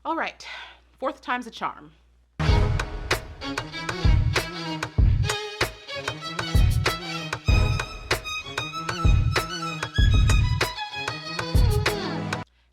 All right, fourth time's a charm.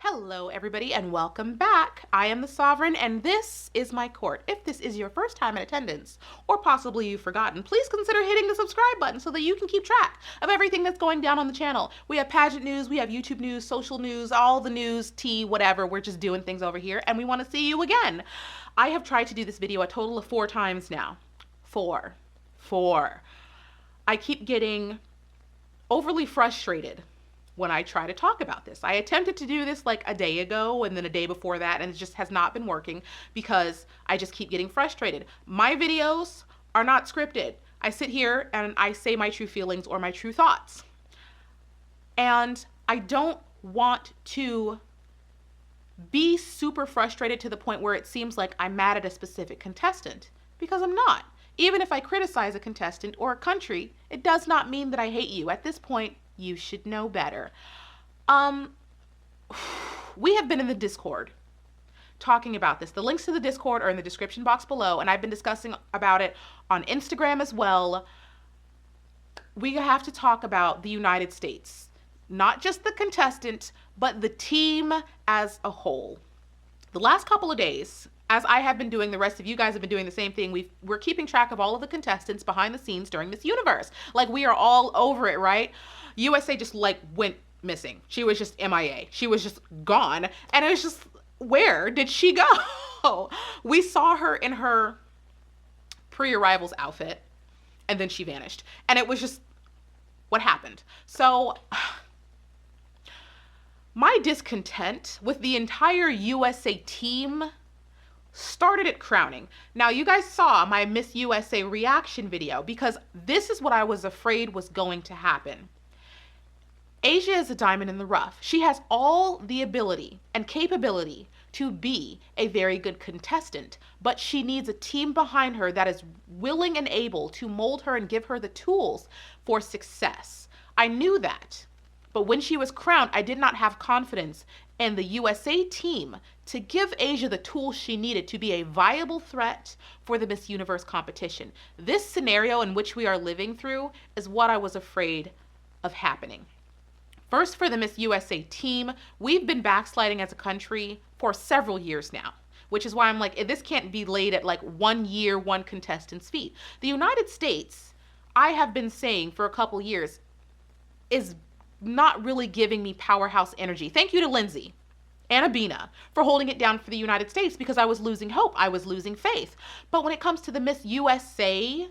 Hello, everybody, and welcome back. I am the Sovereign, and this is my court. If this is your first time in attendance, or possibly you've forgotten, please consider hitting the subscribe button so that you can keep track of everything that's going down on the channel. We have pageant news, we have YouTube news, social news, all the news, tea, whatever. We're just doing things over here, and we want to see you again. I have tried to do this video a total of 4 times now. Four. I keep getting overly frustrated when I try to talk about this. I attempted to do this like a day ago and then a day before that, and it just has not been working because I just keep getting frustrated. My videos are not scripted. I sit here and I say my true feelings or my true thoughts. And I don't want to be super frustrated to the point where it seems like I'm mad at a specific contestant, because I'm not. Even if I criticize a contestant or a country, it does not mean that I hate you. At this point, you should know better. We have been in the Discord talking about this. The links to the Discord are in the description box below, and I've been discussing about it on Instagram as well. We have to talk about the United States, not just the contestant, but the team as a whole. The last couple of days, as I have been doing, the rest of you guys have been doing the same thing. We're keeping track of all of the contestants behind the scenes during Miss Universe. Like, we are all over it, right? USA just like went missing. She was just MIA. She was just gone. And it was just, where did she go? We saw her in her pre-arrivals outfit, and then she vanished. And it was just, what happened? So my discontent with the entire USA team started at crowning. Now, you guys saw my Miss USA reaction video, because this is what I was afraid was going to happen. Asia is a diamond in the rough. She has all the ability and capability to be a very good contestant, but she needs a team behind her that is willing and able to mold her and give her the tools for success. I knew that, but when she was crowned, I did not have confidence in the USA team to give Asia the tools she needed to be a viable threat for the Miss Universe competition. This scenario in which we are living through is what I was afraid of happening. First, for the Miss USA team, we've been backsliding as a country for several years now, which is why I'm like, this can't be laid at like 1 year, one contestant's feet. The United States, I have been saying for a couple years, is not really giving me powerhouse energy. Thank you to Lindsay and Abina for holding it down for the United States, because I was losing hope. I was losing faith. But when it comes to the Miss USA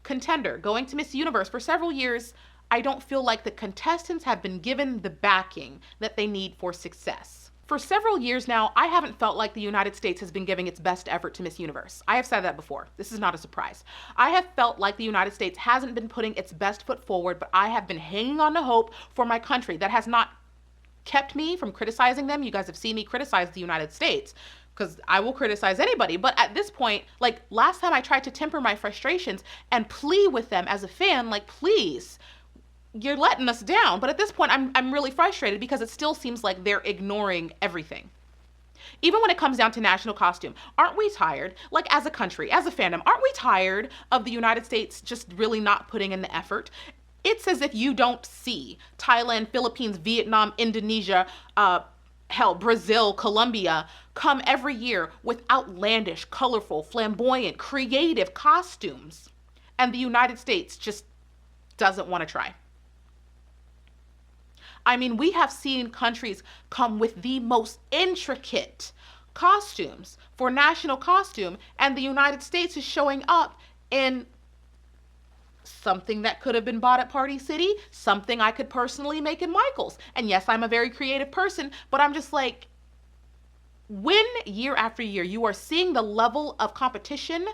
contender going to Miss Universe for several years, I don't feel like the contestants have been given the backing that they need for success. For several years now, I haven't felt like the United States has been giving its best effort to Miss Universe. I have said that before. This is not a surprise. I have felt like the United States hasn't been putting its best foot forward, but I have been hanging on to hope for my country. That has not kept me from criticizing them. You guys have seen me criticize the United States, because I will criticize anybody. But at this point, like last time, I tried to temper my frustrations and plea with them as a fan, like, please, you're letting us down. But at this point, I'm really frustrated, because it still seems like they're ignoring everything. Even when it comes down to national costume, aren't we tired, like as a country, as a fandom, aren't we tired of the United States just really not putting in the effort? It's as if you don't see Thailand, Philippines, Vietnam, Indonesia, hell, Brazil, Colombia come every year with outlandish, colorful, flamboyant, creative costumes. And the United States just doesn't want to try. I mean, we have seen countries come with the most intricate costumes for national costume, and the United States is showing up in something that could have been bought at Party City, something I could personally make in Michael's. And yes, I'm a very creative person, but I'm just like, when year after year you are seeing the level of competition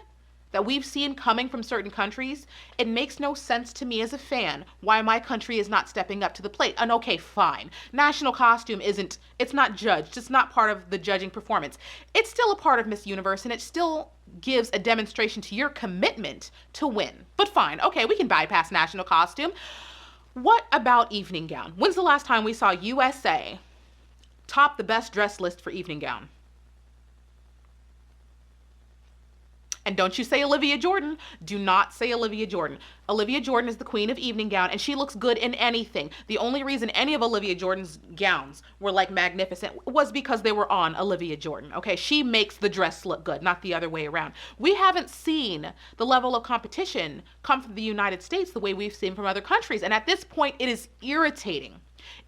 that we've seen coming from certain countries, it makes no sense to me as a fan why my country is not stepping up to the plate. And okay, fine. National costume it's not judged. It's not part of the judging performance. It's still a part of Miss Universe, and it still gives a demonstration to your commitment to win. But fine, okay, we can bypass national costume. What about evening gown? When's the last time we saw USA top the best dress list for evening gown? And don't you say Olivia Jordan. Do not say Olivia Jordan. Olivia Jordan is the queen of evening gown, and she looks good in anything. The only reason any of Olivia Jordan's gowns were like magnificent was because they were on Olivia Jordan. Okay, she makes the dress look good, not the other way around. We haven't seen the level of competition come from the United States the way we've seen from other countries. And at this point, it is irritating.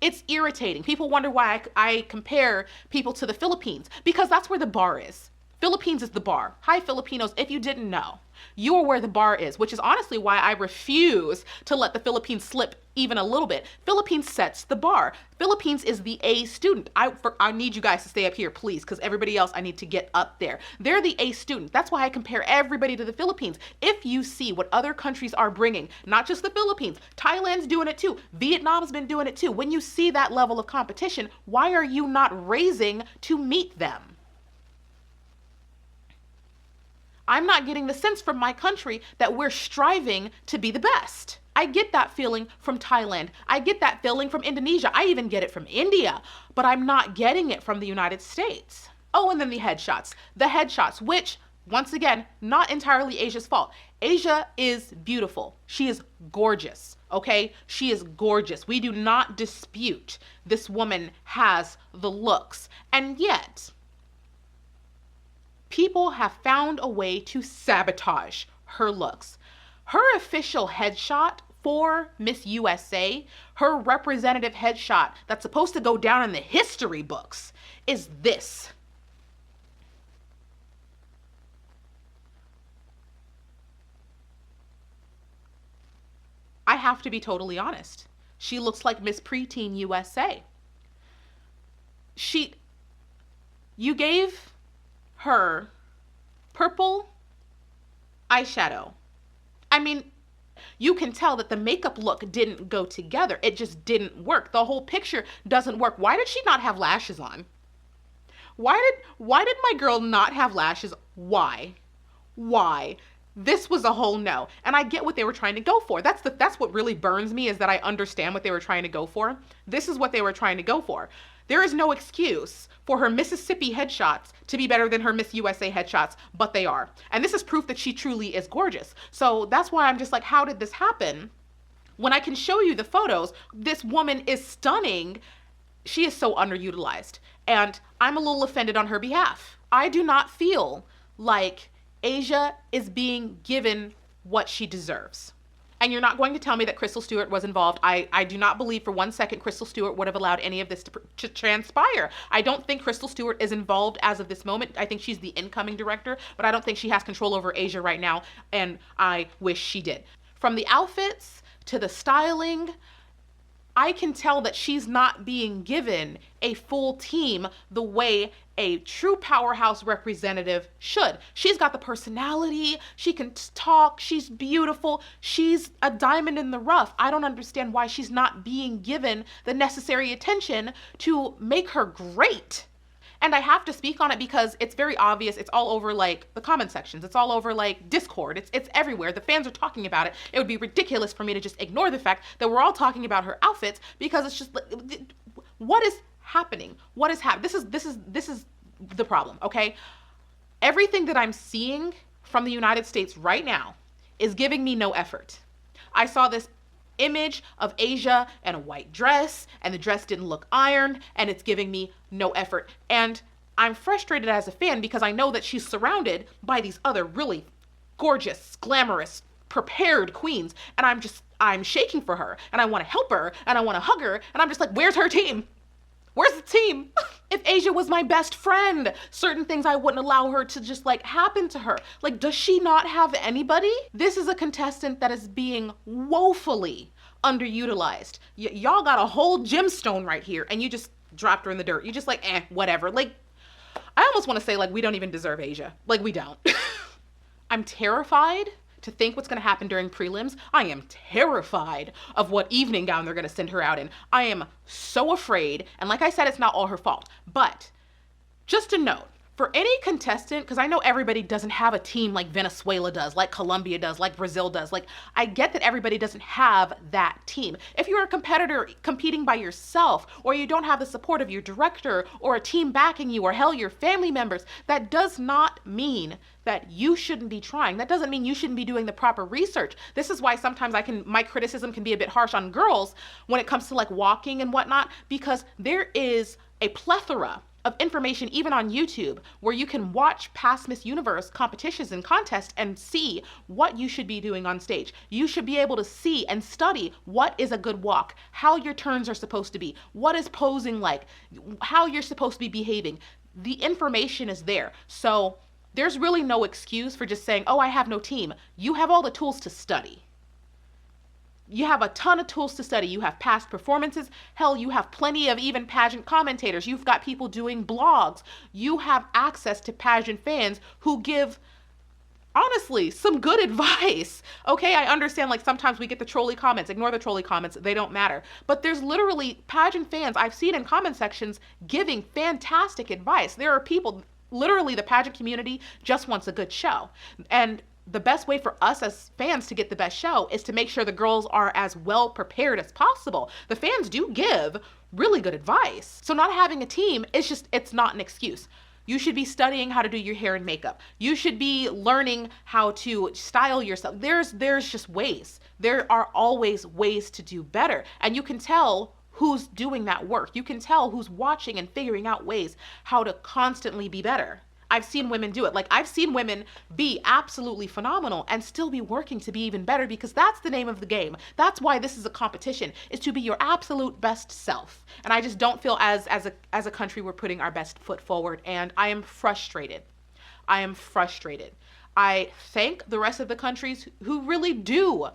It's irritating. People wonder why I compare people to the Philippines, because that's where the bar is. Philippines is the bar. Hi, Filipinos, if you didn't know, you are where the bar is, which is honestly why I refuse to let the Philippines slip even a little bit. Philippines sets the bar. Philippines is the A student. I need you guys to stay up here, please, because everybody else I need to get up there. They're the A student. That's why I compare everybody to the Philippines. If you see what other countries are bringing, not just the Philippines, Thailand's doing it too. Vietnam's been doing it too. When you see that level of competition, why are you not raising to meet them? I'm not getting the sense from my country that we're striving to be the best. I get that feeling from Thailand. I get that feeling from Indonesia. I even get it from India, but I'm not getting it from the United States. Oh, and then the headshots. The headshots, which, once again, not entirely Asia's fault. Asia is beautiful. She is gorgeous, okay? She is gorgeous. We do not dispute this woman has the looks. And yet, people have found a way to sabotage her looks. Her official headshot for Miss USA, her representative headshot that's supposed to go down in the history books, is this. I have to be totally honest. She looks like Miss Preteen USA. You gave her purple eyeshadow. I mean, you can tell that the makeup look didn't go together. It just didn't work. The whole picture doesn't work. Why did she not have lashes on? Why did my girl not have lashes? Why? This was a whole no. And I get what they were trying to go for. That's what really burns me, is that I understand what they were trying to go for. This is what they were trying to go for. There is no excuse for her Mississippi headshots to be better than her Miss USA headshots, but they are. And this is proof that she truly is gorgeous. So that's why I'm just like, how did this happen? When I can show you the photos, this woman is stunning. She is so underutilized. And I'm a little offended on her behalf. I do not feel like Asia is being given what she deserves. And you're not going to tell me that Crystal Stewart was involved. I do not believe for 1 second Crystal Stewart would have allowed any of this to transpire. I don't think Crystal Stewart is involved as of this moment. I think she's the incoming director, but I don't think she has control over Asia right now, and I wish she did. From the outfits to the styling, I can tell that she's not being given a full team the way a true powerhouse representative should. She's got the personality, she can talk, she's beautiful, she's a diamond in the rough. I don't understand why she's not being given the necessary attention to make her great. And I have to speak on it because it's very obvious. It's all over like the comment sections. It's all over like Discord. It's everywhere. The fans are talking about it. It would be ridiculous for me to just ignore the fact that we're all talking about her outfits, because it's just like, what is happening? What is happening? This is the problem, okay? Everything that I'm seeing from the United States right now is giving me no effort. I saw this image of Asia in a white dress, and the dress didn't look ironed, and it's giving me no effort. And I'm frustrated as a fan because I know that she's surrounded by these other really gorgeous, glamorous, prepared queens, and I'm shaking for her, and I want to help her, and I want to hug her, and I'm just like, where's her team? Where's the team? If Asia was my best friend, certain things I wouldn't allow her to just like happen to her. Like, does she not have anybody? This is a contestant that is being woefully underutilized. Y'all got a whole gemstone right here, and you just dropped her in the dirt. You just like, whatever. Like, I almost want to say like, we don't even deserve Asia. Like, we don't. I'm terrified to think what's going to happen during prelims. I am terrified of what evening gown they're going to send her out in. I am so afraid. And like I said, it's not all her fault. But just a note, For any contestant, because I know everybody doesn't have a team like Venezuela does, like Colombia does, like Brazil does. Like, I get that everybody doesn't have that team. If you're a competitor competing by yourself, or you don't have the support of your director or a team backing you, or hell, your family members, that does not mean that you shouldn't be trying. That doesn't mean you shouldn't be doing the proper research. This is why sometimes my criticism can be a bit harsh on girls when it comes to like walking and whatnot, because there is a plethora of information even on YouTube where you can watch past Miss Universe competitions and contests and see what you should be doing on stage. You should be able to see and study what is a good walk, how your turns are supposed to be, what is posing like, how you're supposed to be behaving. The information is there. So there's really no excuse for just saying, oh, I have no team. You have all the tools to study. You have a ton of tools to study. You have past performances. Hell, you have plenty of even pageant commentators. You've got people doing blogs. You have access to pageant fans who give, honestly, some good advice. Okay, I understand like sometimes we get the trolley comments. Ignore the trolley comments. They don't matter. But there's literally pageant fans I've seen in comment sections giving fantastic advice. There are people, literally the pageant community just wants a good show. And the best way for us as fans to get the best show is to make sure the girls are as well prepared as possible. The fans do give really good advice. So not having a team is just, it's not an excuse. You should be studying how to do your hair and makeup. You should be learning how to style yourself. There's just ways. There are always ways to do better. And you can tell who's doing that work. You can tell who's watching and figuring out ways how to constantly be better. I've seen women do it. Like, I've seen women be absolutely phenomenal and still be working to be even better, because that's the name of the game. That's why this is a competition, is to be your absolute best self. And I just don't feel as a country we're putting our best foot forward, and I am frustrated. I am frustrated. I thank the rest of the countries who really do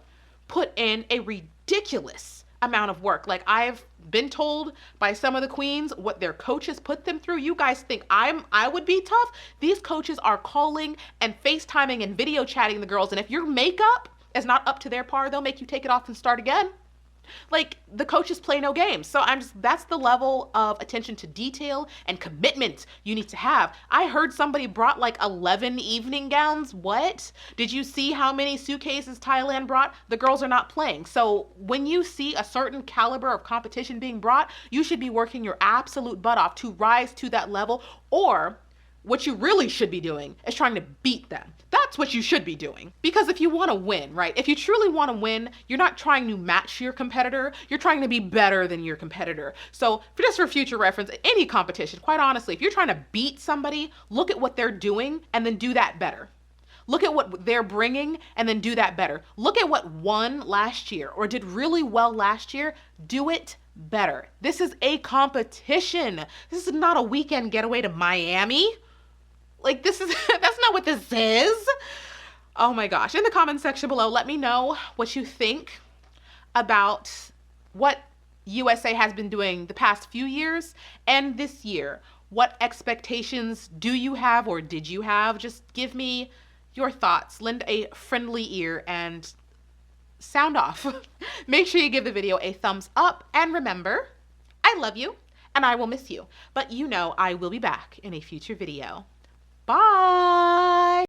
put in a ridiculous amount of work. Like, I've been told by some of the queens what their coaches put them through. You guys think I would be tough? These coaches are calling and FaceTiming and video chatting the girls, and if your makeup is not up to their par, they'll make you take it off and start again. Like, the coaches play no games. So that's the level of attention to detail and commitment you need to have. I heard somebody brought like 11 evening gowns. What? Did you see how many suitcases Thailand brought? The girls are not playing. So when you see a certain caliber of competition being brought, you should be working your absolute butt off to rise to that level, or what you really should be doing is trying to beat them. That's what you should be doing. Because if you want to win, right? If you truly want to win, you're not trying to match your competitor. You're trying to be better than your competitor. So just for future reference, any competition, quite honestly, if you're trying to beat somebody, look at what they're doing and then do that better. Look at what they're bringing and then do that better. Look at what won last year or did really well last year. Do it better. This is a competition. This is not a weekend getaway to Miami. Like, this is, that's not what this is. Oh my gosh. In the comment section below, let me know what you think about what USA has been doing the past few years and this year. What expectations do you have, or did you have? Just give me your thoughts. Lend a friendly ear and sound off. Make sure you give the video a thumbs up, and remember, I love you and I will miss you, but you know I will be back in a future video. Bye.